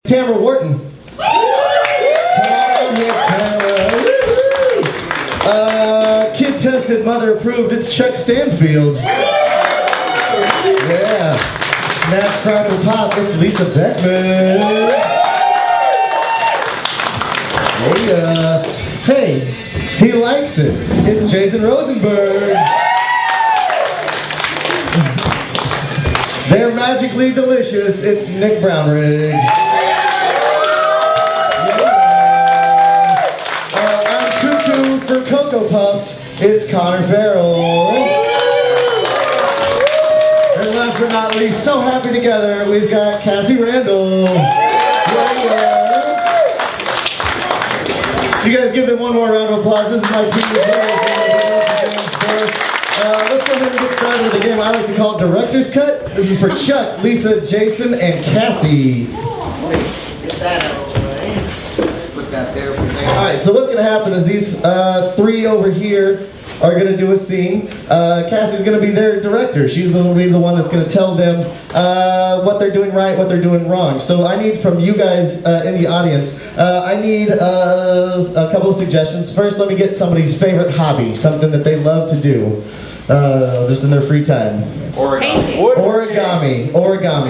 Tamara Warton. Kid tested, mother approved. It's Chuck Stanfield. Yeah. Snap, crackle, pop. It's Lisa Beckman. Hey, he likes it. It's Jason Rosenberg. They're magically delicious. It's Nick Brownrigg. I'm cuckoo for Cocoa Puffs. It's Conor Farrell. And last but not least, so happy together, we've got Cassie, Randall. You guys give them one more round of applause. This is my team. Let's go ahead and get started with the game I like to call Director's Cut. This is for Chuck, Lisa, Jason, and Cassie. Get that out of the way. Put that there for a second. Alright, so what's going to happen is these three over here are going to do a scene. Cassie's going to be their director. She's going to be the one that's going to tell them what they're doing right, what they're doing wrong. So I need from you guys in the audience, I need a couple of suggestions. First, let me get somebody's favorite hobby, something that they love to do. Just in their free time. Origami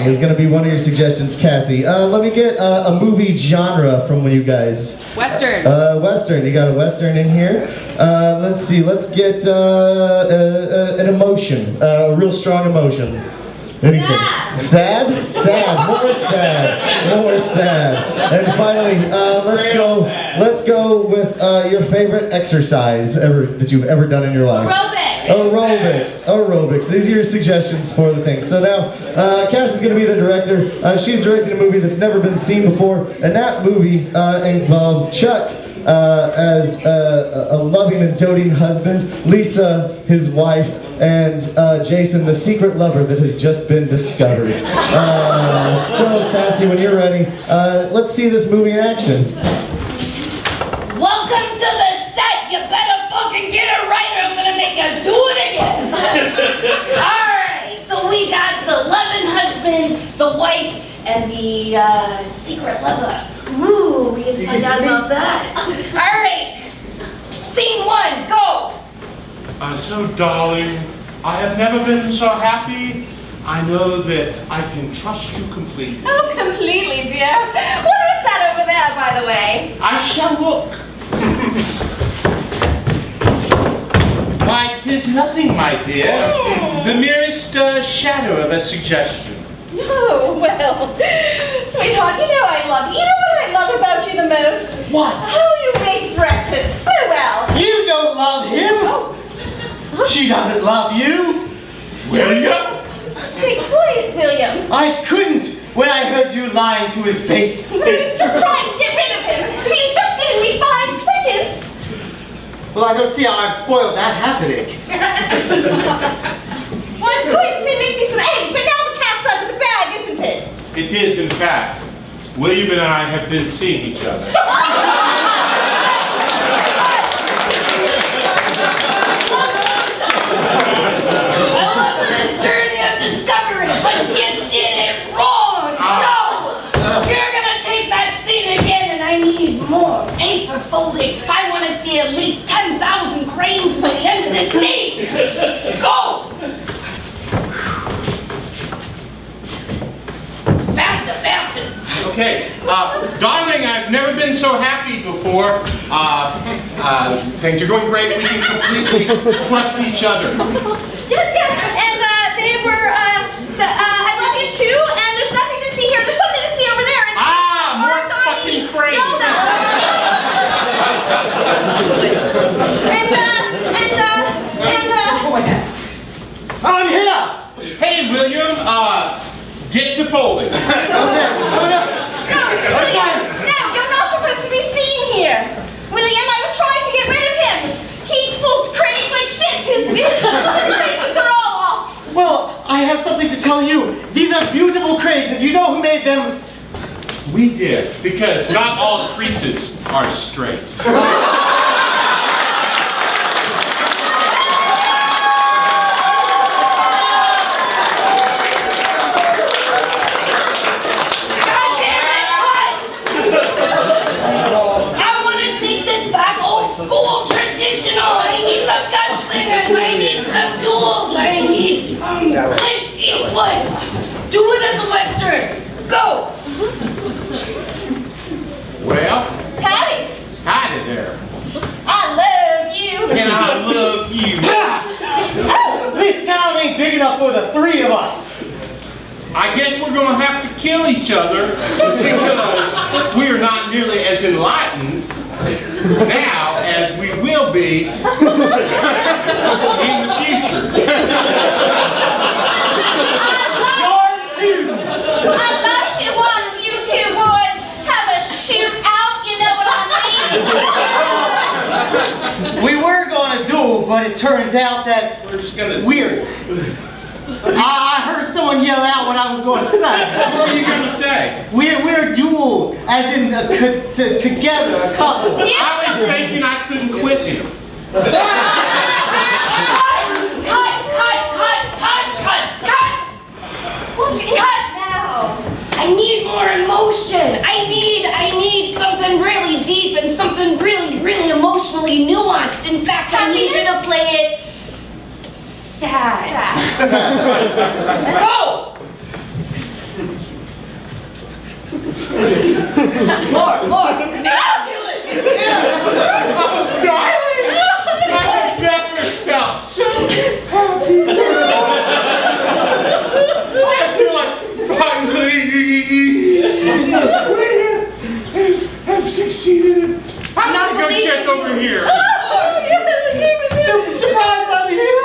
is going to be one of your suggestions, Cassie. Let me get a movie genre from you guys. Western. Western. You got a Western in here. Let's see. Let's get an emotion. A real strong emotion. Anything. Sad? Sad. More sad. More sad. And finally, let's go with your favorite exercise that you've ever done in your life. Aerobics. These are your suggestions for the thing. So now, Cassie's going to be the director. She's directing a movie that's never been seen before, and that movie involves Chuck as a loving and doting husband, Lisa, his wife, and Jason, the secret lover that has just been discovered. So, Cassie, when you're ready, let's see this movie in action. Welcome to the set! You better fucking get it right or I'm gonna make you do it again! Alright, so we got the loving husband, the wife, and the secret lover. Ooh, we get to find out about that. Alright, scene 1, go! So, darling, I have never been so happy. I know that I can trust you completely. Oh, completely, dear. What is that over there, by the way? I shall look. Why, 'tis nothing, my dear. The merest shadow of a suggestion. Oh, well, sweetheart, you know I love you. You know what I love about you the most? What? How you make breakfast so well. You don't love him. Oh. She doesn't love you. William? Stay quiet, William. I couldn't when I heard you lying to his face. I was just trying to get rid of him. He just given me 5 seconds. Well, I don't see how I've spoiled that happening. Well, I was going to say make me some eggs, but now the cat's out of the bag, isn't it? It is, in fact. William and I have been seeing each other. Paper folding. I want to see at least 10,000 cranes by the end of this day. Go! Faster. Okay, darling, I've never been so happy before. Things are going great. We can completely trust each other. Yes, and they were, I love you too, and there's nothing to see here. There's something to see over there. It's more fucking cranes. No. I'm here. Hey, William, get to folding. No, you're not supposed to be seen here. William, I was trying to get rid of him. He folds cranes like shit. His cranes are all off. Well, I have something to tell you. These are beautiful cranes, and do you know who made them? We did, because not all creases are straight. turn. Go! Well, Howdy. howdy there. I love you. And I love you. This town ain't big enough for the three of us. I guess we're going to have to kill each other because we are not nearly as enlightened now as we will be in the future. I'd like to watch you two boys have a shootout, you know what I mean? We were going to duel, but it turns out that we're... I heard someone yell out what I was going to say. What are you going to say? We're duel, as in together, a couple. I was thinking I couldn't quit him. Cut now. I need more emotion. I need something really deep and something really emotionally nuanced. In fact, I need you to play it sad. Go! More. Darling, I've never felt so happy. I feel like finally have succeeded. I'm not going to go check over here. Surprise, I'm here.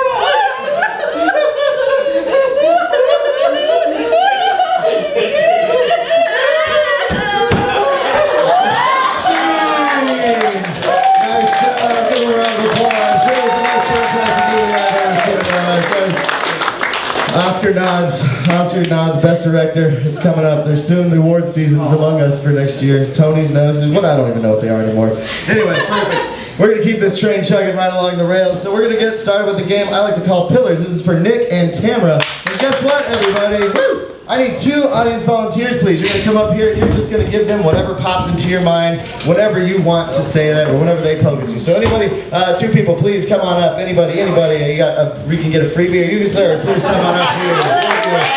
Oscar nods, best director. It's coming up. There's soon the award seasons among us for next year. Tony's noses. What I don't even know what they are anymore. Anyway, perfect. We're gonna keep this train chugging right along the rails. So we're gonna get started with the game I like to call Pillars. This is for Nick and Tamara. And guess what, everybody? Woo! I need 2 audience volunteers, please. You're gonna come up here and you're just gonna give them whatever pops into your mind, whatever you want to say to them, or whenever they poke at you. So anybody, 2 people, please come on up. Anybody, you got we can get a freebie. Or you, sir, please come on up here. Thank you for that.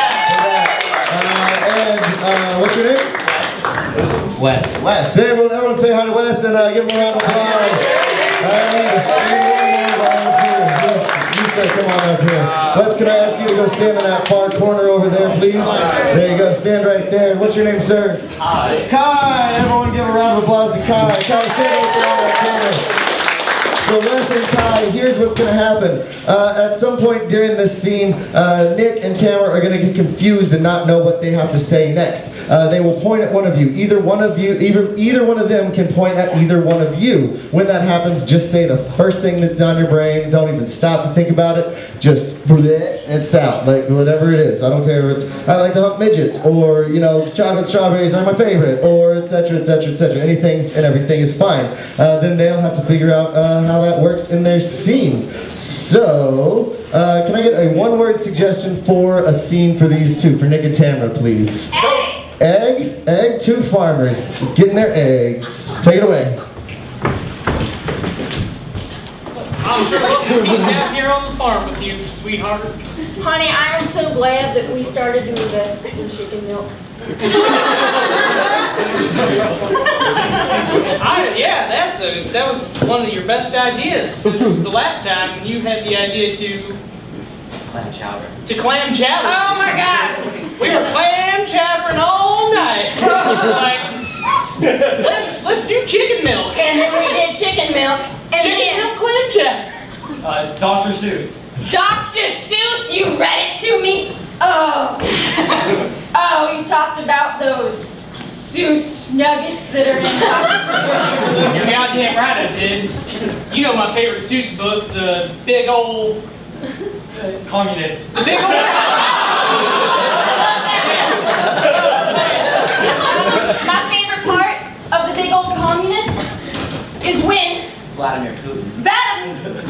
What's your name? Wes. Wes. Hey, everyone say hi to Wes and give him a round of applause. You sir, come on up here. Wes, can I ask you to go stand in that far corner over there, please? There you go, stand right there. What's your name, sir? Hi. Kai. Everyone give a round of applause to Kai. Kai, stand right there in that corner. So Wes and Kai, here's what's going to happen. At some point during this scene, Nick and Tamara are going to get confused and not know what they have to say next. They will point at one of you. Either one of them can point at either one of you. When that happens, just say the first thing that's on your brain. Don't even stop to think about it. Just it's out, like whatever it is. I don't care if it's I like to hunt midgets, or chocolate strawberries are my favorite, or etc. Anything and everything is fine. Then they'll have to figure out how that works in their scene. So, can I get a one-word suggestion for a scene for these two, for Nick and Tamara, please? Egg. Egg. 2 farmers getting their eggs. Take it away. I'm sure love to be down here on the farm with you, sweetheart. Honey, I am so glad that we started to invest in chicken milk. That was one of your best ideas since the last time you had the idea to Clam chowder. clam chowder. Oh my God! We were clam chowdering all night. Let's do chicken milk. And then we did chicken milk. And Chicken then milk clam chowder. Dr. Seuss. Dr. Seuss, you read it to me? Oh. Oh, you talked about those Seuss nuggets that are in Dr. Seuss. You're goddamn right I did. You know my favorite Seuss book, the big old... Communist. The big old... My favorite part of the big old communist is when Vladimir Putin.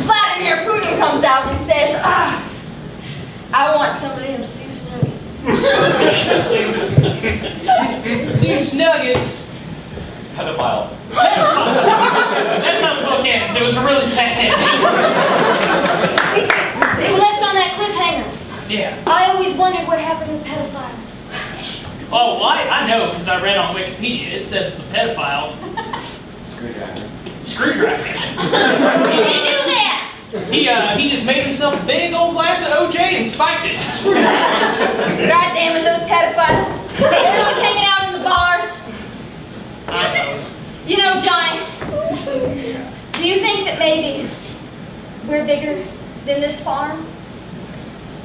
Vladimir Putin comes out and says, I want some of them Seuss nuggets. Seuss nuggets. Pedophile. That's how the book ends. It was a really sad ending. They were left on that cliffhanger. Yeah. I always wondered what happened to the pedophile. Oh, well, I know because I read on Wikipedia. It said the pedophile. Screwdriver. Did you do that? He just made himself a big old glass of OJ and spiked it. God damn it, those pedophiles. They're always hanging out in the bars. I know. You know, Johnny, do you think that maybe we're bigger than this farm?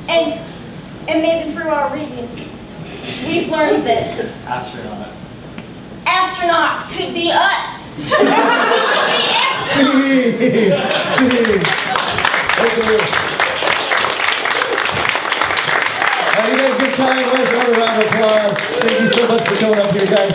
And maybe through our reading, we've learned that astronauts could be us. You guys give kind. Let's another round of applause. Thank you so much for coming up here, guys.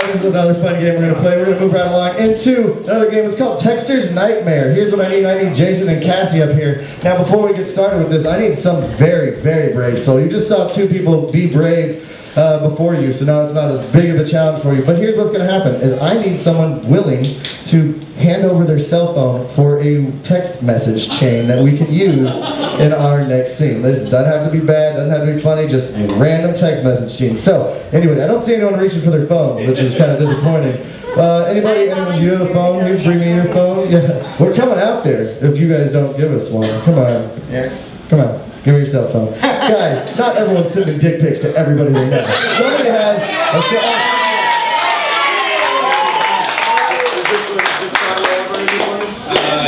This is another fun game we're going to play. We're going to move right along into another game. It's called Texter's Nightmare. Here's what I need. I need Jason and Cassie up here. Now, before we get started with this, I need some very, very brave soul. You just saw two people be brave before you, so now it's not as big of a challenge for you. But here's what's going to happen, is I need someone willing to hand over their cell phone for a text message chain that we can use in our next scene. This doesn't have to be bad, doesn't have to be funny, just random text message chain. So, anyway, I don't see anyone reaching for their phones, which is kind of disappointing. Anyone, you have a phone? You bring me your phone? Yeah. We're coming out there if you guys don't give us one. Come on. Yeah. Come on. Give me your cell phone. Guys, not everyone's sending dick pics to everybody they know. Somebody has a cell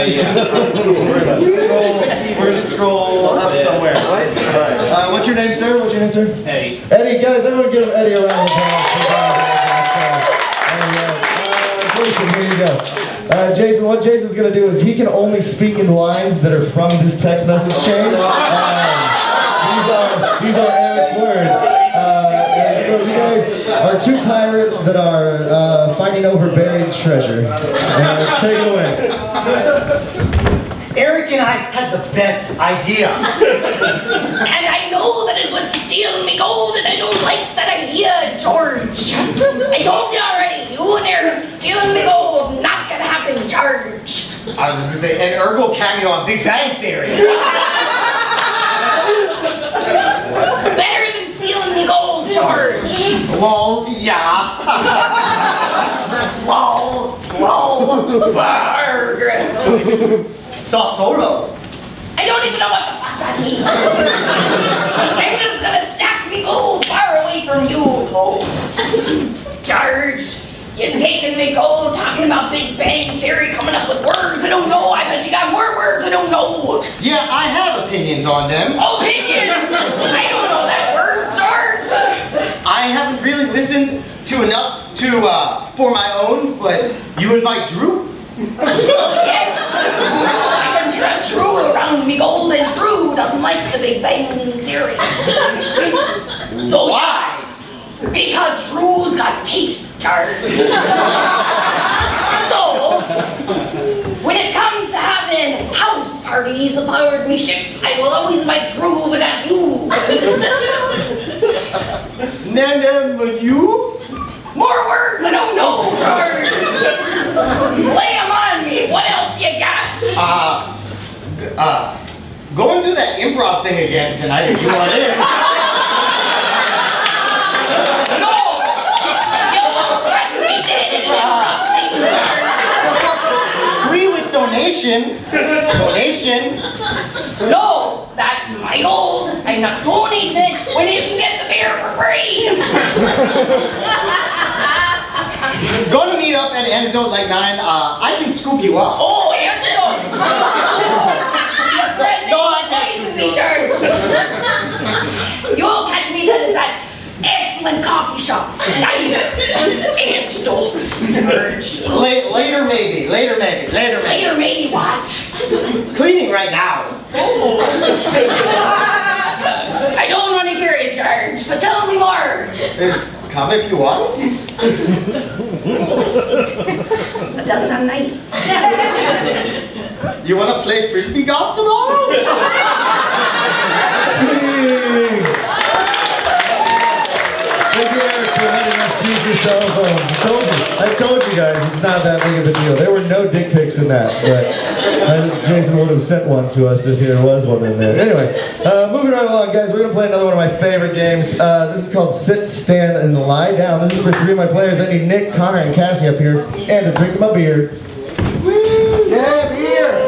Yeah. We're gonna scroll up somewhere. Right. What's your name, sir? What's your name, sir? Eddie. Eddie, guys, everyone give Eddie a round of applause. Jason, here you go. Jason, what Jason's gonna do is he can only speak in lines that are from this text message chain. These are Eric's words. And so you guys are two pirates that are fighting over buried treasure. Take it away. Eric and I had the best idea. And I know that it was to steal me gold, and I don't like that idea, George. I told you already, you and Eric stealing me gold, not gonna happen, George. I was just gonna say, an Urkel cameo on Big Bang Theory. It's better than stealing me gold, George. Well, yeah. Lol. Margaret. Saw Solo. I don't even know what the fuck that means. I'm just gonna stack me gold far away from you, though. George, you're taking me gold, talking about Big Bang Theory, coming up with words I don't know. I bet you got more words I don't know. Yeah, I have opinions on them. Opinions! I don't know that word, George. I haven't really listened to enough to for my own, but you invite Drew? Yes. I can trust Drew around me gold, and Drew doesn't like the Big Bang Theory. So why? Because Drew's got taste, George. So, when it comes to having house parties aboard me ship, I will always invite Drew, but not you. Nana, but you? More words I don't know, George. Lay 'em on me. What else you got? Go and do that improv thing again tonight if you want in. No! You won't catch me dead in an improv thing, George. Free with donation. Donation. No, that's my gold. I'm not donating it when you can get the beer for free. Gonna meet up at Antidote like 9. I can scoop you up. Oh, Antidote! No, I can't. Me, George. You'll catch me at that excellent coffee shop. Antidote, George. Later maybe. Later Maybe what? Cleaning right now. Oh. I don't want to hear it, George, but tell me more. Come if you want. That does sound nice. You want to play frisbee golf tomorrow? Thank you, Eric, for that. everybody must use your cell phone. I told you guys, it's not that big of a deal. There were no dick pics in that, but Jason would have sent one to us if there was one in there. Anyway, moving right along, guys, we're going to play another one of my favorite games. This is called Sit, Stand, and Lie Down. This is for 3 of my players. I need Nick, Conor, and Cassie up here, and a drink of my beer. Woo! Yeah, beer!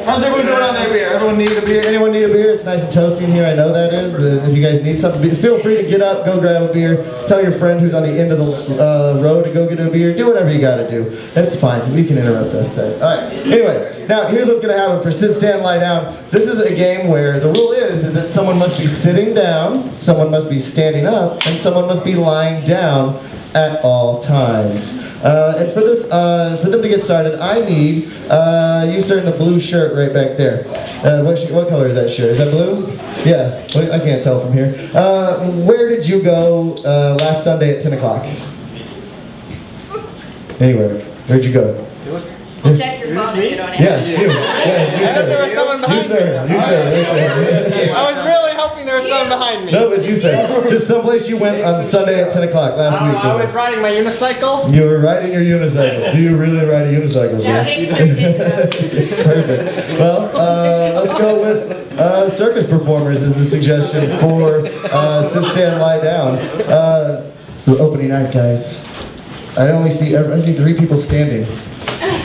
How's everyone doing on their beer? Everyone need a beer? Anyone need a beer? It's nice and toasty in here, I know that is. If you guys need something, feel free to get up, go grab a beer. Tell your friend who's on the end of the road to go get a beer. Do whatever you gotta do. That's fine. We can interrupt us then. Alright, anyway, now here's what's gonna happen for Sit, Stand, Lie Down. This is a game where the rule is that someone must be sitting down, someone must be standing up, and someone must be lying down at all times. And for this, for them to get started, I need you starting the blue shirt right back there. What color is that shirt? Is that blue? Yeah, I can't tell from here. Where did you go last Sunday at 10 o'clock? Anywhere. Where'd you go? Check your phone if you don't answer. Yeah, you. Yeah, you, sir. There was someone behind You, sir. You, sir. I was really hoping there was someone behind me. No, but you, sir. Just someplace you went on Sunday at 10 o'clock last week. I was riding my unicycle. You were riding your unicycle. Do you really ride a unicycle, sir? Yeah, take a picture. Perfect. Well, let's go with circus performers is the suggestion for Sit, Stand, Lie Down. It's the opening night, guys. I see 3 people standing.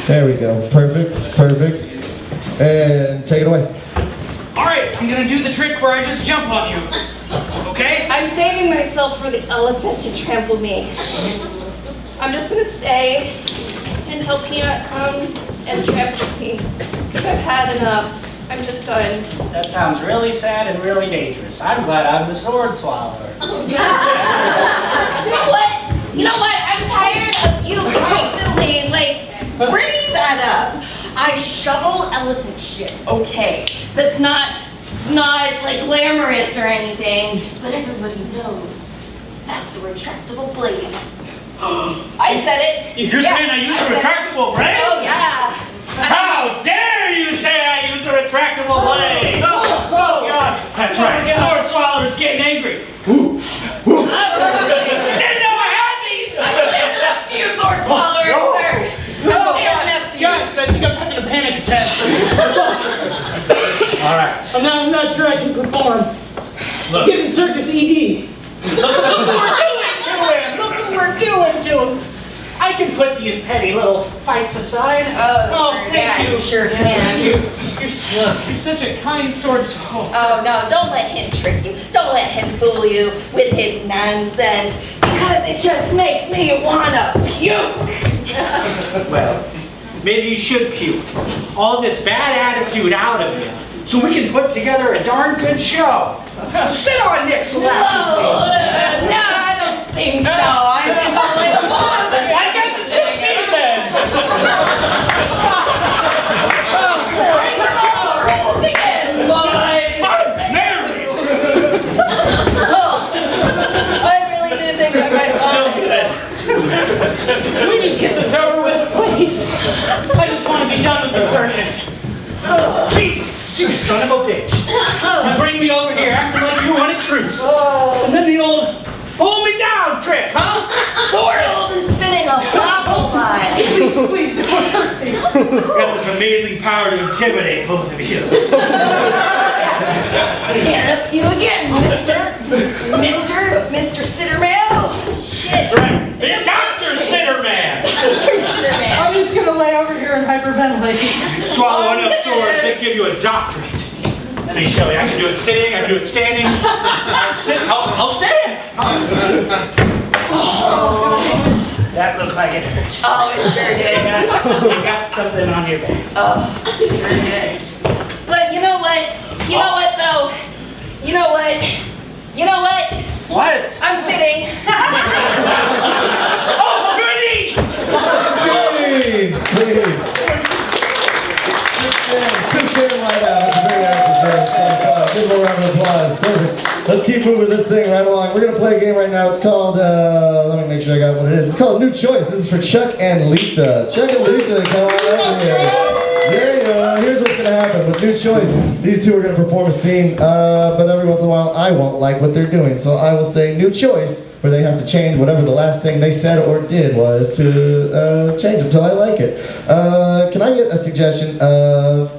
There we go. Perfect. Perfect. And take it away. All right, I'm gonna do the trick where I just jump on you. Okay? I'm saving myself for the elephant to trample me. I'm just gonna stay until Peanut comes and tramples me. Because I've had enough. I'm just done. That sounds really sad and really dangerous. I'm glad I'm the sword swallower. You know what? I'm tired of you constantly, bringing that up. I shovel elephant shit, okay? It's not glamorous or anything, but everybody knows that's a retractable blade. I said it. You're saying I use a retractable blade? Oh, yeah. How dare you say I use a retractable blade? Oh, God. That's right. Sword swallower's getting angry. Didn't know I had these. I'm standing up to you, sword swallower, sir. I'm standing up to you. Guys, I think I'm having a panic attack. All right. I'm not sure I can perform. Look. Getting Circus Et. Look what we're doing to him. Look what we're doing to him. I can put these petty little fights aside. Oh, thank you. Sure can. You're such a kind sword swallower. Oh no, don't let him trick you. Don't let him fool you with his nonsense, because it just makes me wanna puke. Well, maybe you should puke all this bad attitude out of you so we can put together a darn good show. Sit on Nick's lap. No, I don't think so. I think I'll let one of us. I guess it's just me then. Bring them all the rules again, boys. I'm married. Oh, I really do think I got it. Can we just get this over with, please? I just want to be done with the circus. Jesus, you son of a bitch. You bring me over here acting like you wanted truce. Oh. And then the old hold me down trick, huh? The world is spinning a waffle line. Please don't hurt me. You've got this amazing power to intimidate both of you. Stand up to you again, Mr. Sitterman. Oh, shit. That's right. It's Dr. Sitterman. Dr. Sitterman. I'm just gonna lay over here and hyperventilate. Swallow enough swords, they give you a doctorate. Let me show you. I can do it sitting, I can do it standing. I'll stand. Oh. That looked like it hurt. Oh, it sure did. You got something on your back. Oh, it sure did. But you know what? You know what, though? You know what? You know what? What? I'm sitting. Oh, goody! Sit, stand, lie down. It's a very active game. Give them a round of applause. Perfect. Let's keep moving this thing right along. We're going to play a game right now. It's called, let me make sure I got what it is. It's called New Choice. This is for Chuck and Lisa. Chuck and Lisa, come on over here. There you go. Here's what's going to happen with New Choice. These two are going to perform a scene, but every once in a while I won't like what they're doing. So I will say New Choice where they have to change whatever the last thing they said or did was to change until I like it. Can I get a suggestion of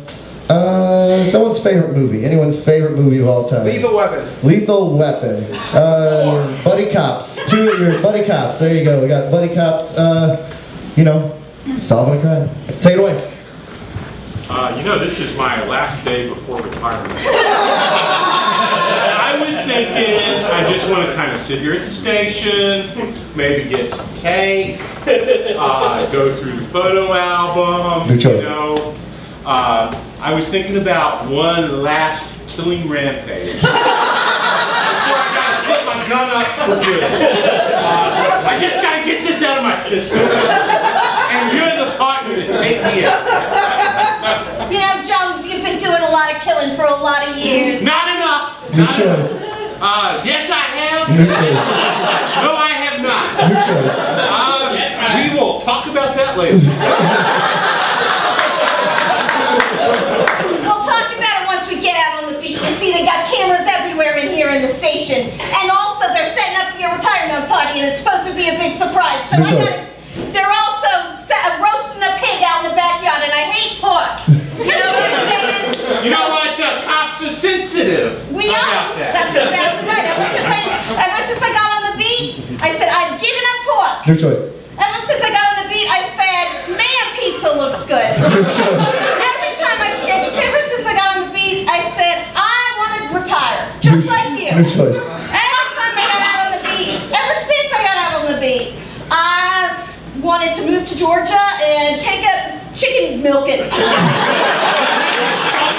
someone's favorite movie? Anyone's favorite movie of all time? Lethal Weapon. Lethal Weapon. Buddy Cops. Two of your Buddy Cops. There you go. We got Buddy Cops, you know, solving a crime. Take it away. You know, this is my last day before retirement. I was thinking I just want to kind of sit here at the station, maybe get some cake, go through the photo album, Good choice. you know. I was thinking about one last killing rampage. Before I gotta put my gun up for good. I just gotta get this out of my system. And you're the partner to take me out. You know, Jones, you've been doing a lot of killing for a lot of years. Not enough. New choice. Yes, I have. New choice. No, I have not. New choice. We will talk about that later. We'll talk about it once we get out on the beat. You see, they got cameras everywhere in here in the station. And also, they're setting up for your retirement party, and it's supposed to be a big surprise. So New choice. they're also roasting a pig out in the backyard, and I hate pork. You know what I'm saying? You know what? The cops are sensitive. We How are. about that? That's exactly right. Ever since I got on the beat, I said, I'm giving up pork. New choice. Ever since I got on the beat, I said, man, pizza looks good. New choice. Ever since I got on the beat, I said, I want to retire, just like you. New choice. Every time I got out on the beat, ever since I got out on the beat, I wanted to move to Georgia and take a chicken milking. Talk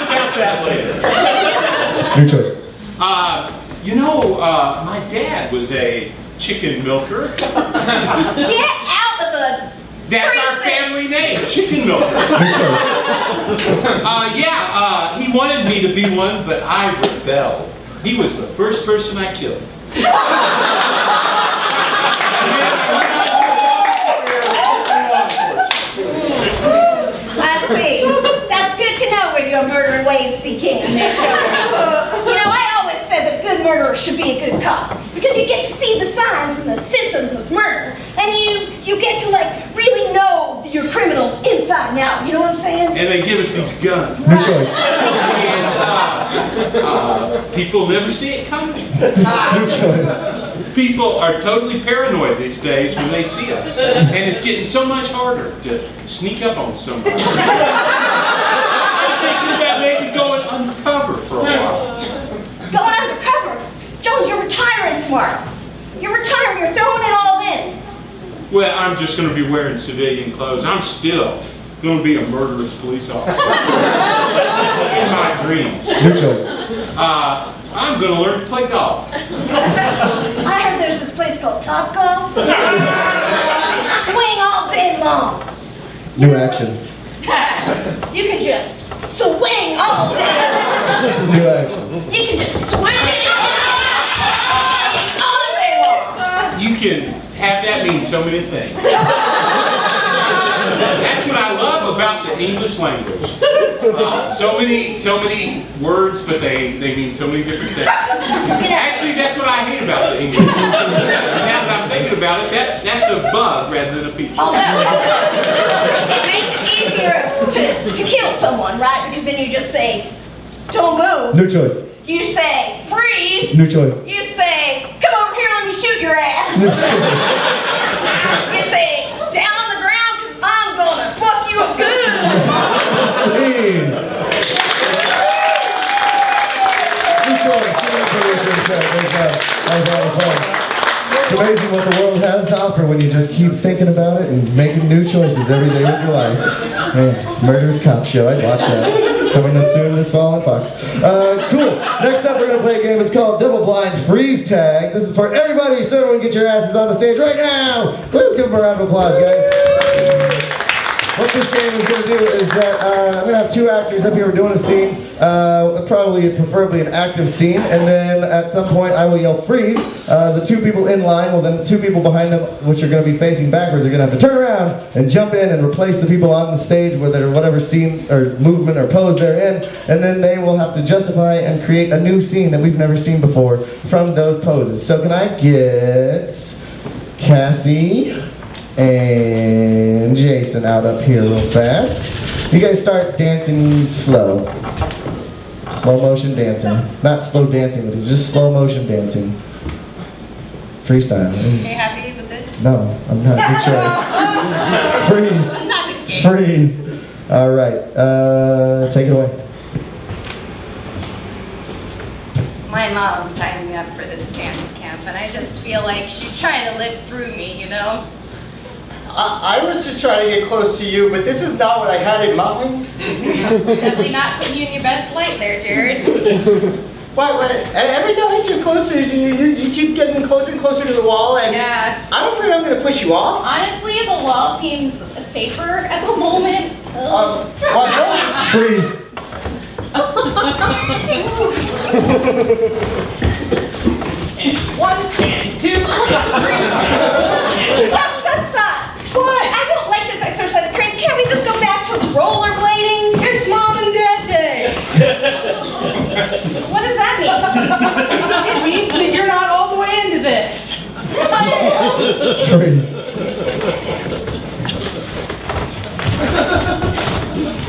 about that later. New choice. You know, my dad was a chicken milker. Get out of the That's our family name, chicken milker. New choice. He wanted me to be one, but I rebelled. He was the first person I killed. I see. That's good to know where your murdering ways began there, Jones. You know, I always said that a good murderer should be a good cop. Because you get to see the signs and the symptoms of murder. And you get to, like, really know your criminals inside and out. You know what I'm saying? And they give us these guns. New choice. And people never see it coming. New choice. People are totally paranoid these days when they see us. And it's getting so much harder to sneak up on somebody. I'm thinking about maybe going undercover for a while. Going undercover? Jones, you're retiring tomorrow. You're retiring. You're throwing it all in. Well, I'm just going to be wearing civilian clothes. I'm still going to be a murderous police officer. In my dreams. New choice. I'm going to learn to play golf. I heard there's this place called Top Golf. Swing all day long. New action. You can just swing all day. New action. You can just swing all day long. You can have that mean so many things. That's what I love about the English language. So many words, but they mean so many different things. Actually, that's what I hate about the English language. Now that I'm thinking about it, that's a bug rather than a feature. Oh, it makes it easier to kill someone, right? Because then you just say, don't move. New choice. You say, freeze. New choice. You say, come over here, let me shoot your ass. New choice. You say, down on the ground, because I'm going to fuck you up good. Scene. New choice. It's amazing what the world has to offer when you just keep thinking about it and making new choices every day of your life. Man, Murderous Cop Show, I'd watch that. Coming up soon this fall on Fox. Cool. Next up, we're going to play a game. It's called Double Blind Freeze Tag. This is for everybody, so everyone get your asses on the stage right now. Woo, give them a round of applause, guys. what this game is going to do is that I'm going to have two actors up here doing a scene, preferably an active scene, and then at some point I will yell freeze. The two people in line, well then two people behind them, which are going to be facing backwards, are going to have to turn around and jump in and replace the people on the stage with whatever scene or movement or pose they're in, and then they will have to justify and create a new scene that we've never seen before from those poses. So can I get Cassie and Jason out up here real fast? You guys start dancing slow. Slow motion dancing. Not slow dancing with you, just slow motion dancing. Freestyle. Are you happy with this? No, I'm not. Good choice. Freeze. It's not a good game. Freeze. All right. Take it away. My mom signed me up for this dance camp, and I just feel like she's trying to live through me, you know? I was just trying to get close to you, but this is not what I had in mind. Definitely not putting you in your best light there, Jared. What? Every time I sit close to you, you keep getting closer and closer to the wall, and Yeah. I'm afraid I'm going to push you off. Honestly, the wall seems safer at the moment. Ugh. Freeze. And one, and two. Stop! What? I don't like this exercise, Chris. Can't we just go back to rollerblading? It's Mom and Dad Day. What does that mean? It means that you're not all the way into this. Freeze.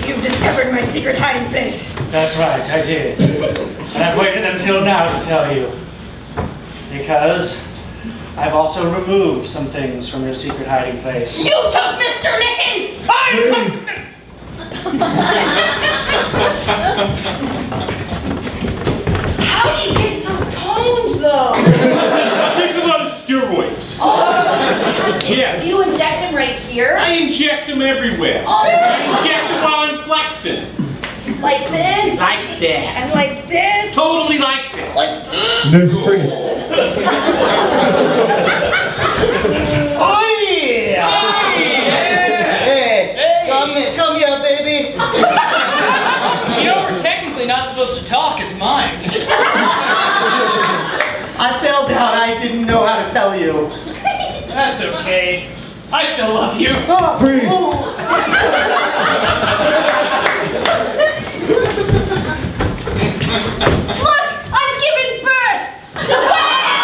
You've discovered my secret hiding place. That's right, I did. And I've waited until now to tell you. Because I've also removed some things from your secret hiding place. You took Mr. Mickens! How do you get so toned, though? Think about steroids. Yes. Do you inject him right here? I inject them everywhere. Oh. I inject them while I'm flexing. Like this? Like that. And like this? Totally like that. Like this? No, freeze. Oh yeah! Hey, come here, baby. You know, we're technically not supposed to talk as mimes. I fell down. I didn't know how to tell you. That's okay. I still love you. Freeze. Look! I've given birth!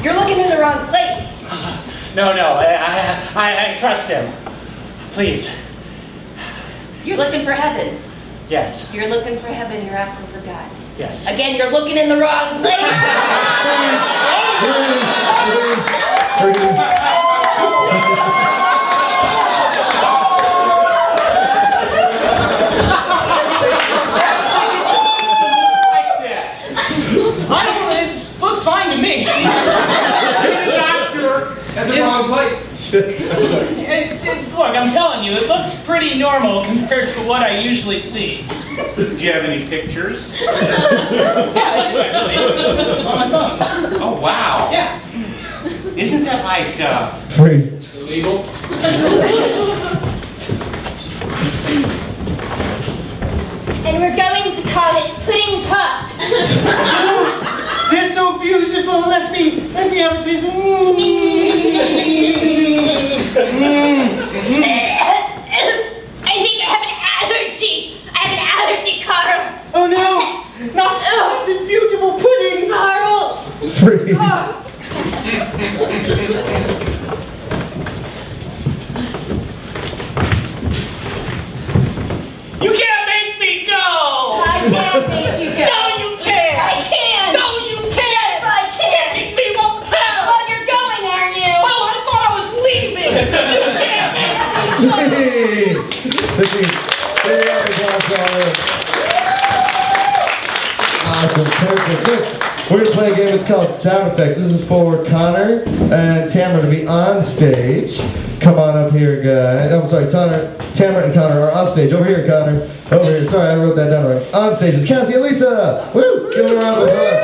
You're looking in the wrong place. No, I trust him. Please. You're looking for heaven. Yes, You're looking for heaven, you're asking for God. yes. Again, you're looking in the wrong place. I don't. It looks fine to me. You're the doctor. That's the wrong place. Look, I'm telling you, it looks pretty normal compared to what I usually see. Do you have any pictures? Yeah, I do actually. On my phone. Oh, wow. Yeah. Isn't that like, Freeze. Illegal? And we're going to call it pudding puffs. They're so beautiful. Let me have a taste. I think I have an allergy. I have an allergy, Carl. Oh no! Not this beautiful pudding. Carl. Freeze. You can't make me go! I can't make you go. No, you can't! I can. No, you can't! Yes, I can. Kicking me won't help! Well, you're going, aren't you? Oh, I thought I was leaving! You can't make me Sweet. Awesome, perfect. Next, we're gonna play a game. It's called Sound Effects. This is for Conor and Tamara to be on stage. Come on up here, guys. I'm sorry, Tamara and Conor are on stage. Over here, Conor. Over here. Sorry, I wrote that down wrong. On stage is Cassie and Lisa. Woo! Give them a round of applause.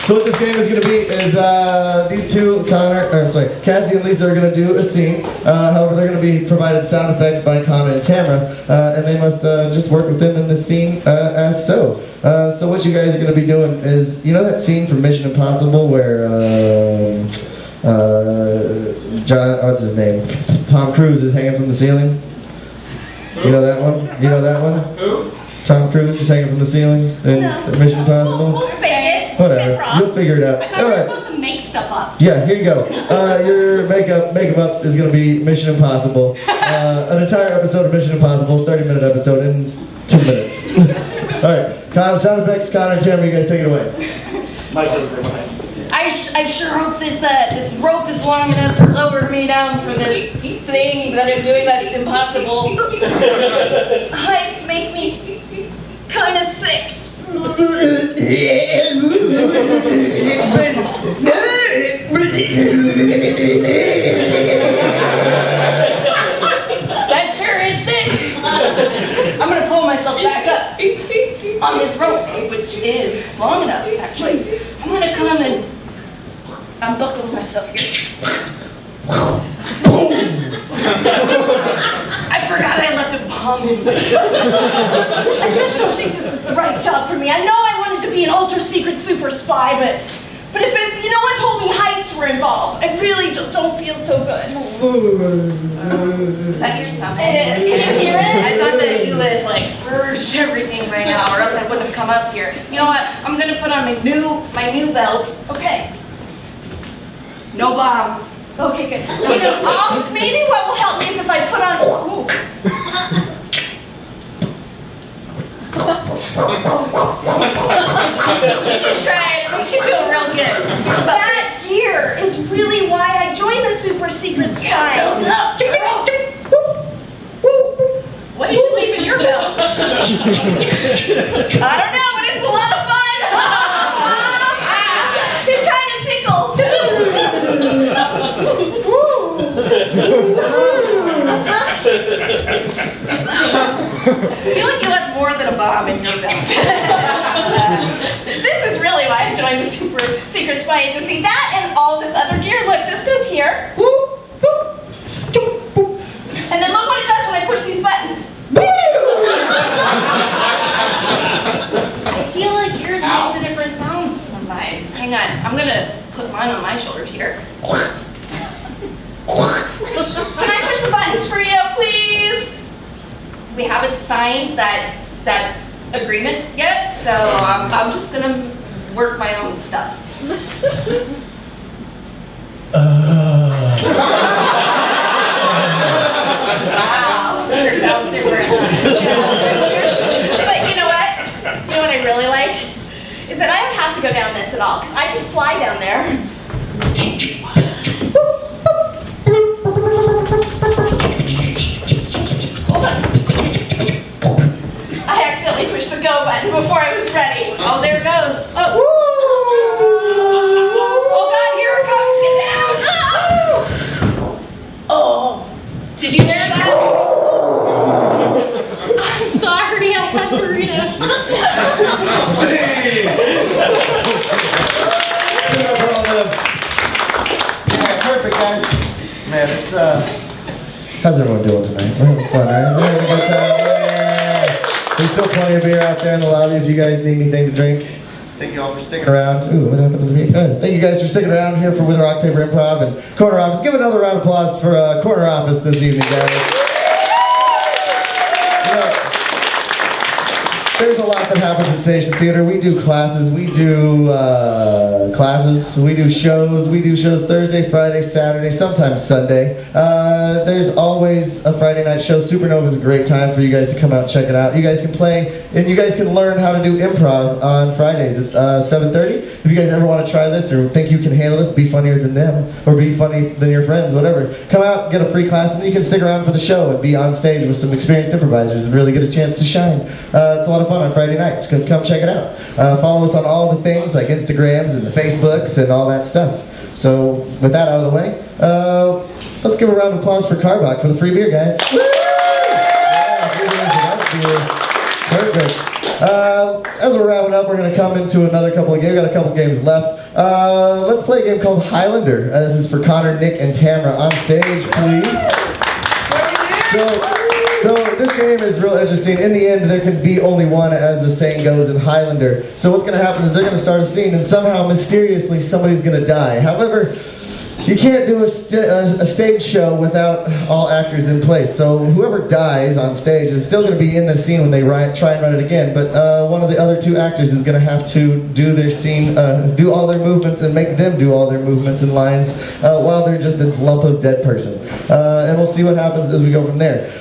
So what this game is going to be is these two, Cassie and Lisa are going to do a scene. However, they're going to be provided sound effects by Conor and Tamara, and they must just work with them in this scene as so. So what you guys are going to be doing is, you know that scene from Mission Impossible where what's his name? Tom Cruise is hanging from the ceiling? You know that one? You know that one? Who? Tom Cruise is hanging from the ceiling in Mission Impossible? We'll fake it. Whatever. You'll figure it out. I thought we were supposed to make stuff up. Yeah, here you go. Your makeup is going to be Mission Impossible. An entire episode of Mission Impossible, 30-minute episode in 2 minutes. Alright, sound effects, Conor and Tamara, you guys take it away. Mike's over behind. I sure hope this rope is long enough to lower me down for this thing that I'm doing that's impossible. Heights make me kind of sick. That sure is sick. I'm gonna pull myself back up on this rope, which is long enough, actually. I'm gonna come and unbuckle myself here. I forgot I left a bomb. I just don't think this is the right job for me. I know I wanted to be an ultra-secret super spy, but if no one told me heights were involved, I really just don't feel so good. Is that your stomach? It is. Can you hear it? I thought that you had purged everything by now, or else I wouldn't have come up here. You know what? I'm gonna put on my new belt. Okay. No bomb. Okay, good. Maybe what will help me is if I put on. Ooh. We should try it. We should feel real good. That gear is really why I joined the super secret spy. Build up. What did you leave in your belt? I don't know, but it's a lot of fun. It kind of tickles. I feel like you left more than a bomb in your belt. This is really why I joined the super secret spy agency. That and all this other gear. Look, this goes here. And then look what it does when I push these buttons. I feel like yours makes a different sound from mine. Hang on, I'm gonna put mine on my shoulders here. Can I push the buttons for you, please? We haven't signed that agreement yet, so I'm just gonna work my own stuff. Wow, sure sounds different. But you know what? You know what I really like? Is that I don't have to go down this at all, because I can fly down there. Hold on. I accidentally pushed the go button before I was ready. Oh, there it goes. Oh, Oh God, here it comes. Get down. Oh, did you hear that? I'm sorry, I had burritos. Yeah, perfect, guys. Man, it's how's everyone doing tonight? We're having fun, right? We're having a good time. Yeah. There's still plenty of beer out there in the lobby if you guys need anything to drink. Thank you all for sticking around. Ooh, what happened to me? Thank you guys for sticking around here for With Rock, Paper Improv and Corner Office. Give another round of applause for Corner Office this evening, guys. There's a lot that happens at Station Theater. We do classes, we do shows Thursday, Friday, Saturday, sometimes Sunday. There's always a Friday night show. Supernova is a great time for you guys to come out and check it out. You guys can play, and you guys can learn how to do improv on Fridays at 7:30. If you guys ever want to try this or think you can handle this, be funnier than them, or be funny than your friends, whatever, come out, get a free class, and then you can stick around for the show and be on stage with some experienced improvisers and really get a chance to shine. It's a lot of fun on Friday nights. Come check it out. Follow us on all the things like Instagrams and the Facebooks and all that stuff. So with that out of the way, let's give a round of applause for Kondrach for the free beer, guys. Yeah, free beer is the best beer. Perfect. As we're wrapping up, we're going to come into another couple of games. We've got a couple games left. Let's play a game called Highlander. This is for Conor, Nick, and Tamara. On stage, please. So this game is real interesting. In the end, there can be only one, as the saying goes in Highlander. So what's going to happen is they're going to start a scene, and somehow, mysteriously, somebody's going to die. However, you can't do a stage show without all actors in place. So whoever dies on stage is still going to be in the scene when they try and run it again. But one of the other two actors is going to have to do their scene, do all their movements, and make them do all their movements and lines while they're just a lump of dead person. And we'll see what happens as we go from there.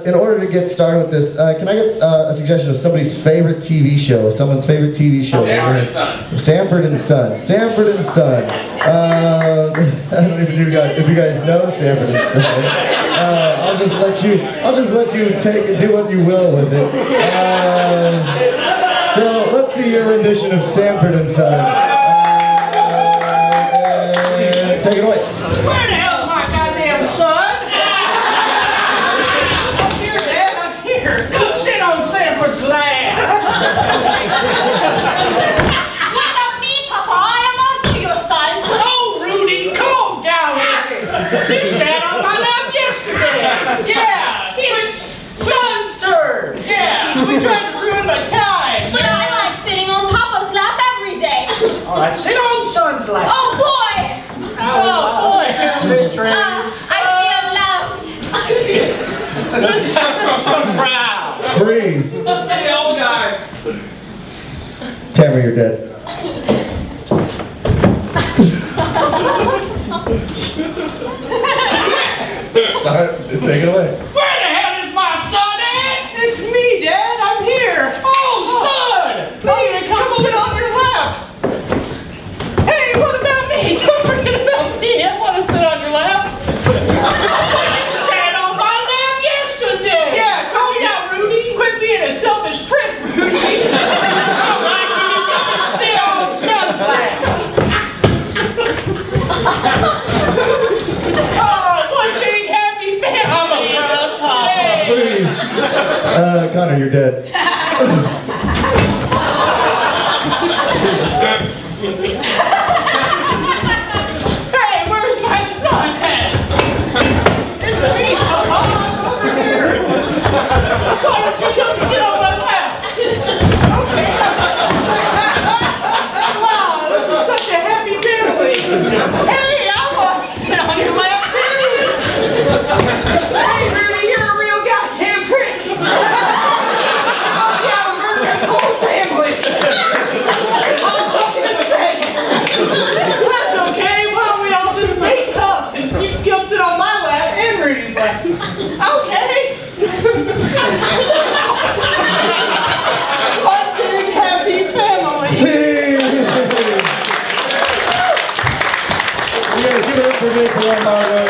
In order to get started with this, can I get a suggestion of somebody's favorite TV show? Someone's favorite TV show? Sanford and Son. Sanford and Son. Sanford and Son. I don't even know if you guys know Sanford and Son. I'll just let you do what you will with it. So let's see your rendition of Sanford and Son. Take it away. Where the hell's my goddamn son? I'm here, Dad. I'm here. Come sit on Sanford's lap. What about me, Papa? I am also your son. Oh, Rudy, calm down with it. You sat on my lap yesterday. Yeah, it's son's turn. Yeah, we tried to ruin my time. But I like sitting on Papa's lap every day. All right, sit on son's lap. Oh boy! Oh, boy. I feel loved. I'm so proud. Freeze. Hey, old guy. Tamara, you're dead. Start. Take it away. Where the hell is my son at? It's me, Dad. I'm here. Oh, son! Oh, you come sit on your lap. Hey, what about me? Don't forget about me. I want to sit on your lap. You sat on my lap yesterday. Yeah, calm down, Rudy. Quit being a selfish prick, Rudy. All right, Rudy, come and sit on son's lap. Oh, one big happy family. I'm a proud papa. Please. Conor, you're dead. Hey, where's my son at? It's me, Papa. I'm over here. Why don't you come sit on my lap? Okay. Wow, this is such a happy family. Hey, I want to sit on your lap too. Hey, Rudy, you're a real goddamn prick. Yeah, I murdered this whole family. I'll fucking say. That's okay. Why don't we all just make up and you can come sit on my lap and Rudy's lap? Okay. One big happy family. See? You guys give it up for Nick for one hard work.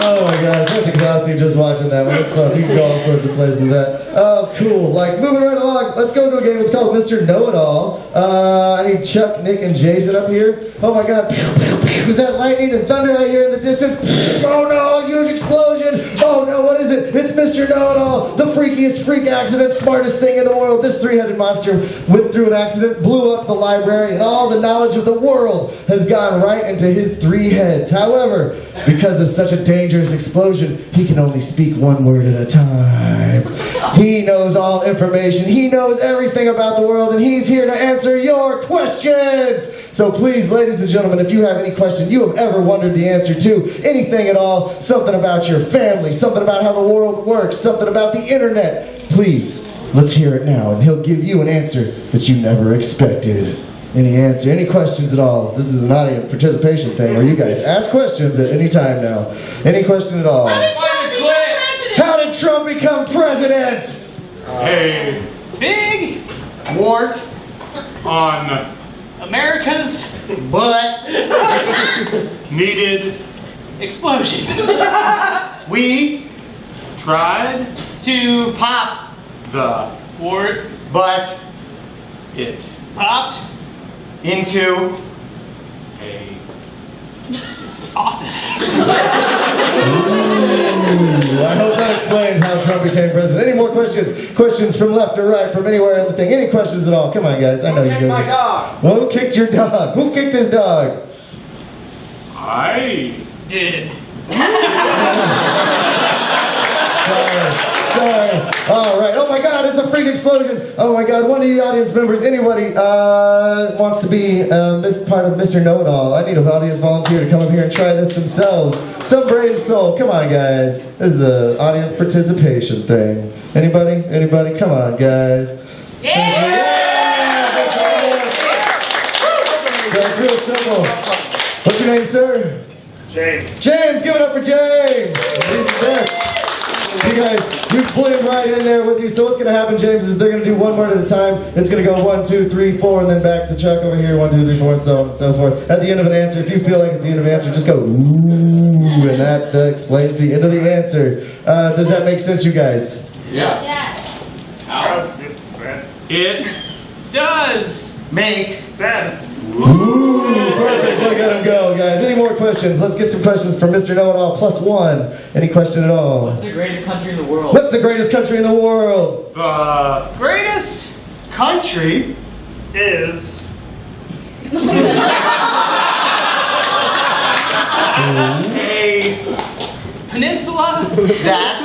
Oh my gosh, that's exhausting just watching that one. It's fun. You can go all sorts of places with that. Oh, cool. Like, moving right along, let's go to a game. It's called Mr. Know-It-All. I need Chuck, Nick, and Jason up here. Oh my god. Is that lightning and thunder I hear in the distance? Oh no, huge explosion. Oh no, what is it? It's Mr. Know-It-All, the freakiest freak accident, smartest thing in the world. This three-headed monster went through an accident, blew up the library, and all the knowledge of the world has gone right into his three heads. However, because of such a dangerous explosion, he can only speak one word at a time. He knows all information. He knows everything about the world, and he's here to answer your questions. So please, ladies and gentlemen, if you have any question you have ever wondered the answer to, anything at all, something about your family, something about how the world works, something about the internet, please, let's hear it now, and he'll give you an answer that you never expected. Any answer, any questions at all? This is an audience participation thing where you guys ask questions at any time now. Any question at all? How did Trump become president? Hey, Big Wart, on America's but needed, explosion. we tried, To pop, the, Wart but it, popped into a, office. Ooh, I hope that explains how Trump became president. Any more questions? Questions from left or right, from anywhere, everything. Any questions at all? Come on, guys. I know you guys. My dog. Well, who kicked your dog? Who kicked his dog? I did. Sorry. All right. Oh my God, it's a freak explosion. Oh my God, one of the audience members, anybody wants to be part of Mr. Know-It-All. I need an audience volunteer to come up here and try this themselves. Some brave soul. Come on, guys. This is the audience participation thing. Anybody? Anybody? Come on, guys. Yeah! So it's real simple. What's your name, sir? James. James, give it up for James. He's the best. You guys, we've blended right in there with you. So what's going to happen, James, is they're going to do one word at a time. It's going to go 1, 2, 3, 4, and then back to Chuck over here. 1, 2, 3, 4, and so on and so forth. At the end of an answer, if you feel like it's the end of an answer, just go ooh, and that explains the end of the answer. Does that make sense, you guys? Yes. It does Make sense. Ooh, perfect. Look at him go, guys. Any more questions? Let's get some questions from Mr. Know-It-All +1. Any question at all? What's the greatest country in the world? What's the greatest country in the world? the greatest Country is a peninsula, that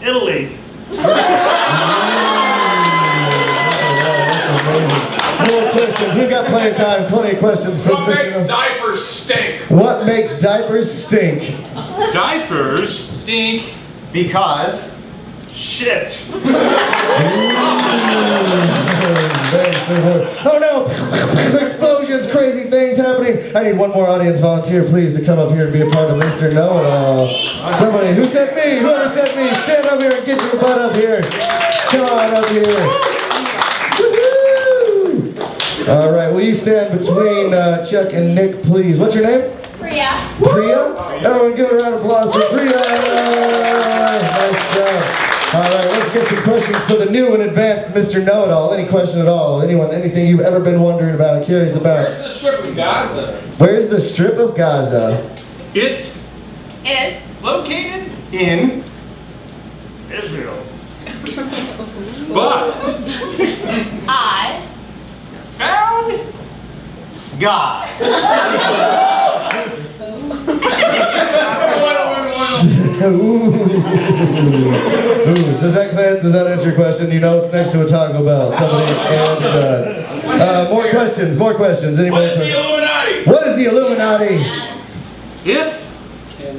Italy. More questions. We've got plenty of time. Plenty of questions from What makes Mr. diapers stink? What makes diapers stink? Diapers stink because shit. Very straightforward. Oh no! Explosions, crazy things happening. I need one more audience volunteer, please, to come up here and be a part of Mr. Know-It-All. Somebody, who sent me? Whoever sent me, stand up here and get your butt up here. Come on up here. All right, will you stand between Chuck and Nick, please? What's your name? Priya. Priya? Everyone give it a round of applause for Priya. Nice job. All right, let's get some questions for the new and advanced Mr. Know-It-All. Any question at all? Anyone, anything you've ever been wondering about, curious about? Where's the strip of Gaza? Where's the strip of Gaza? It Is located in Israel. But I found God. Ooh. Does that answer your question? You know it's next to a Taco Bell. Somebody and more questions. Any What more is the questions? Illuminati? What is the Illuminati? If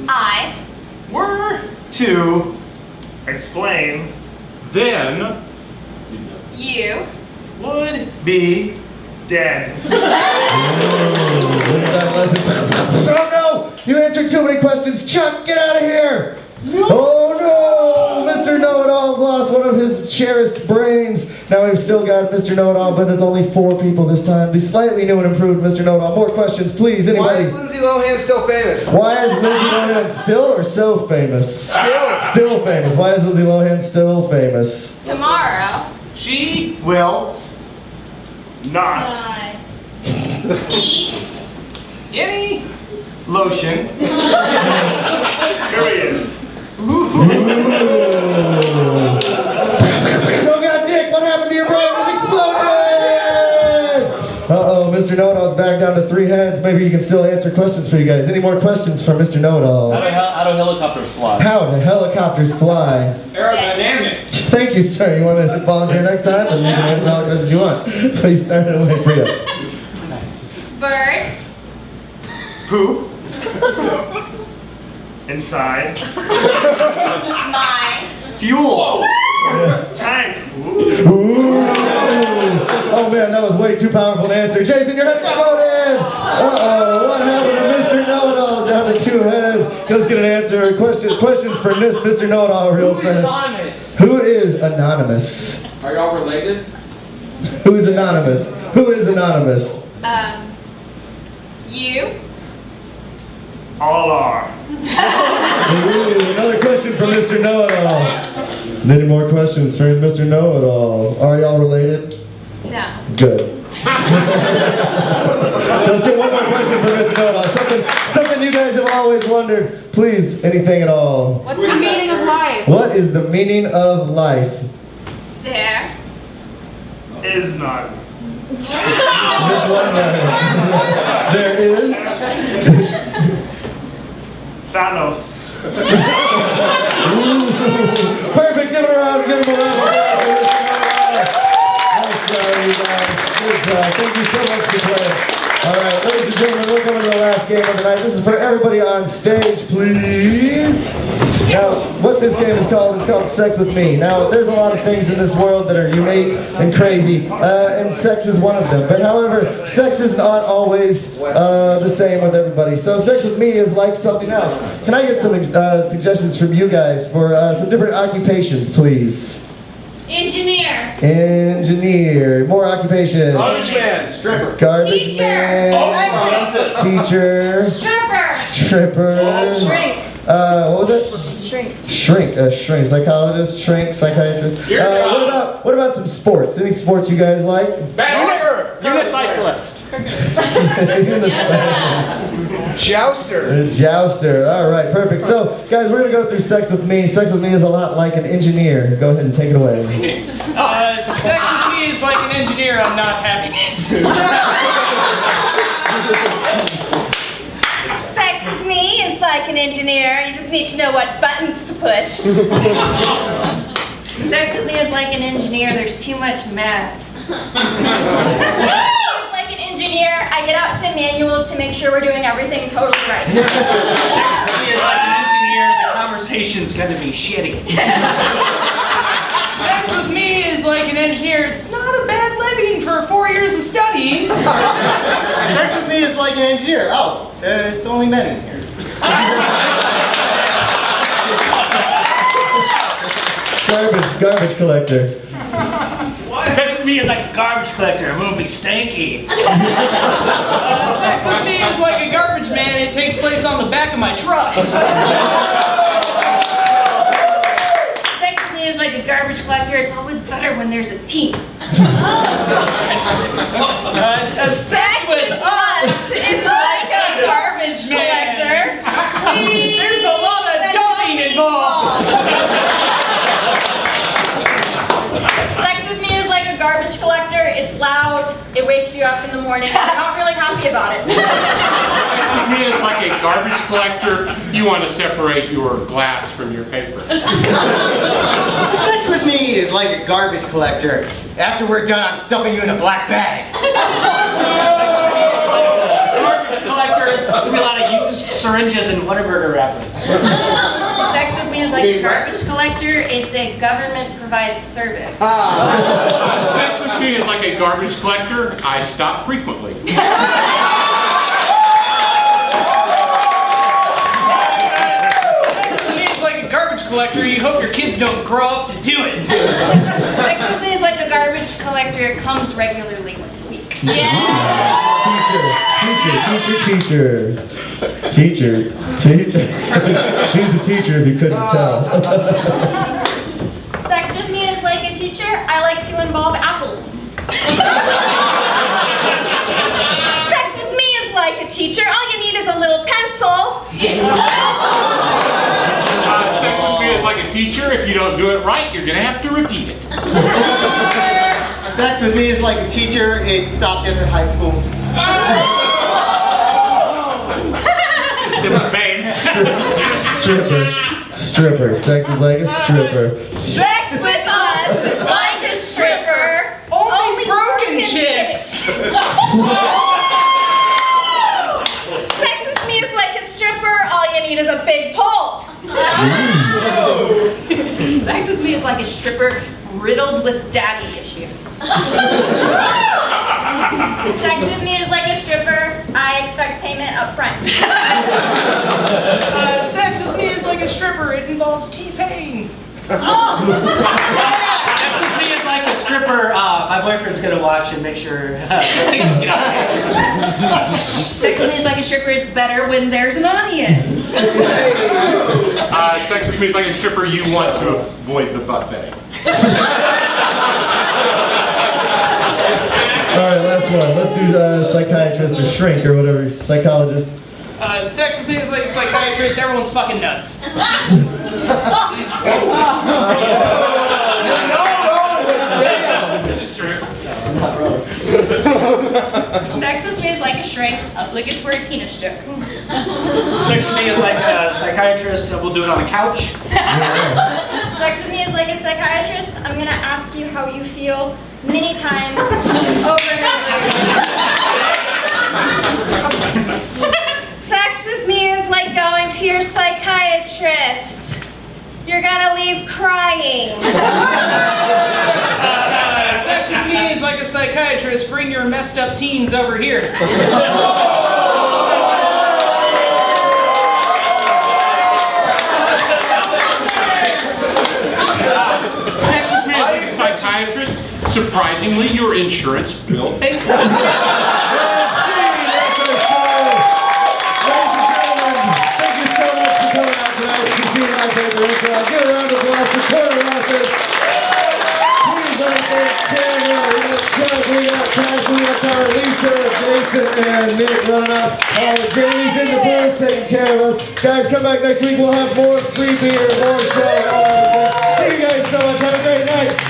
I were To explain, then you would be dead. Look at that lesson. Oh no! You answered too many questions. Chuck, get out of here! Oh no! Mr. Know-It-All lost one of his cherished brains. Now we've still got Mr. Know-It-All, but it's only 4 people this time. The slightly new and improved Mr. Know-It-All. More questions, please. Why Anybody? is Lindsay Lohan so famous? Why is Lindsay Lohan still or so famous? Still famous. Why is Lindsay Lohan still famous? tomorrow She will not eat any lotion period. Oh God, Nick, what happened to your brain? It exploded! Uh-oh, Mr. Know-It-All's back down to 3 heads. Maybe he can still answer questions for you guys. Any more questions for Mr. Know-It-All? How do helicopters fly? How do helicopters fly? Aerodynamics. Thank you, sir. You want to volunteer next time? And you can answer all the questions you want. Please start it away for you. birds poop Inside my fuel tank. Ooh. Oh man, that was way too powerful an answer. Jason, your head exploded! Uh-oh, what happened to Mr. Know-It-All? Down to 2 heads. Let's get an answer. Questions for Mr. Know-It-All real fast. Anonymous. Who is anonymous? Are y'all related? Who is anonymous? Who is anonymous? you All are. Ooh, another question for Mr. Know-It-All. Any more questions for Mr. Know-It-All? Are y'all related? no Good. Let's get one more question for Mr. Know-It-All. Something you guys have always wondered. Please, anything at all. what's the meaning life. What is the meaning of life? There. Is none. Just one letter. There is. Thanos. Perfect. Give it a round. Give him a round of applause. Nice job, you guys. Good job. Thank you so much for playing. All right, ladies and gentlemen, we're coming to the last game of the night. This is for everybody on stage, please. Now, what this game is called Sex With Me. Now, there's a lot of things in this world that are unique and crazy, and sex is one of them. But however, sex is not always the same with everybody. So Sex With Me is like something else. Can I get some suggestions from you guys for some different occupations, please? Engineer. Engineer. More occupations. Garbage man, stripper. Garbage Teacher. man. Teacher. Stripper. Stripper. Shrink. What was it? Shrink. Shrink. Shrink. Psychologist. Shrink. Psychiatrist. What about some sports? Any sports you guys like? Unicyclist. Jouster. Jouster. All right. Perfect. So, guys, we're gonna go through Sex With Me. Sex With Me is a lot like an engineer. Go ahead and take it away. Sex with me is like an engineer I'm not having it. Sex with me is like an engineer. You just need to know what buttons to push. Sex with me is like an engineer. There's too much math. It's like an engineer. I get out some manuals to make sure we're doing everything totally right. Sex with me is like an engineer. The conversation's gonna be shitty. Sex with me is like an engineer. It's not a bad living for 4 years of studying. Sex with me is like an engineer. Oh, there's only men in here. Garbage collector. Sex with me is like a garbage collector. I'm gonna be stanky. Sex with me is like a garbage man. It takes place on the back of my truck. Sex with me is like a garbage collector. It's always better when there's a team. Sex with us It's like a garbage collector. There's a lot of dumping involved. Sex with me is like a garbage collector. It's loud. It wakes you up in the morning. I'm not really happy about it. Sex with me is like a garbage collector. You want to separate your glass from your paper. Sex with me is like a garbage collector. After we're done, I'm stuffing you in a black bag. Garbage collector. There's gonna be a lot of used syringes and Whataburger wrapper. Sex with me is like a garbage collector. It's a government-provided service. Sex with me is like a garbage collector. I stop frequently. Sex with me is like a garbage collector. You hope your kids don't grow up to do it. Sex with me is like a garbage collector. It comes regularly once a week. Yeah. Teacher. Teachers. Teacher. She's a teacher if you couldn't tell. Sex with me is like a teacher. I like to involve apples. Sex with me is like a teacher. All you need is a little pencil. Sex with me is like a teacher. If you don't do it right, you're gonna have to repeat it. Sex with me is like a teacher. It stopped after high school. Stripper. Sex is like a stripper. Sex with us is like a stripper. Only broken chicks. Sex with me is like a stripper. All you need is a big pole. Sex with me is like a stripper riddled with daddy issues. Sex with me is like a stripper. I expect payment up front. Sex with me is like a stripper. It involves T-Pain. Sex with me is like a stripper. My boyfriend's gonna watch and make sure. Sex with me is like a stripper. It's better when there's an audience. Sex with me is like a stripper. You want to avoid the buffet. All right, last one. Let's do psychiatrist or shrink or whatever. Psychologist. Sex with me is like a psychiatrist. Everyone's fucking nuts. drank obligatory penis strip. Sex with me is like a psychiatrist. We'll do it on the couch. Sex with me is like a psychiatrist. I'm gonna ask you how you feel many times over and over. Sex with me is like going to your psychiatrist. You're gonna leave crying. Sex with me is like a psychiatrist. Bring your messed up teens over here. Sex with me is like a psychiatrist. Surprisingly, your insurance will pay for it. Give a round of applause for Conor. Please don't thank Tamara, we got Chuck, we got Cassie, we got Tamara, Lisa, Jason, and Nick running up. Jamie's in the booth taking care of us. Guys, come back next week. We'll have more free beer, more show, all that stuff. Thank you guys so much. Have a great night.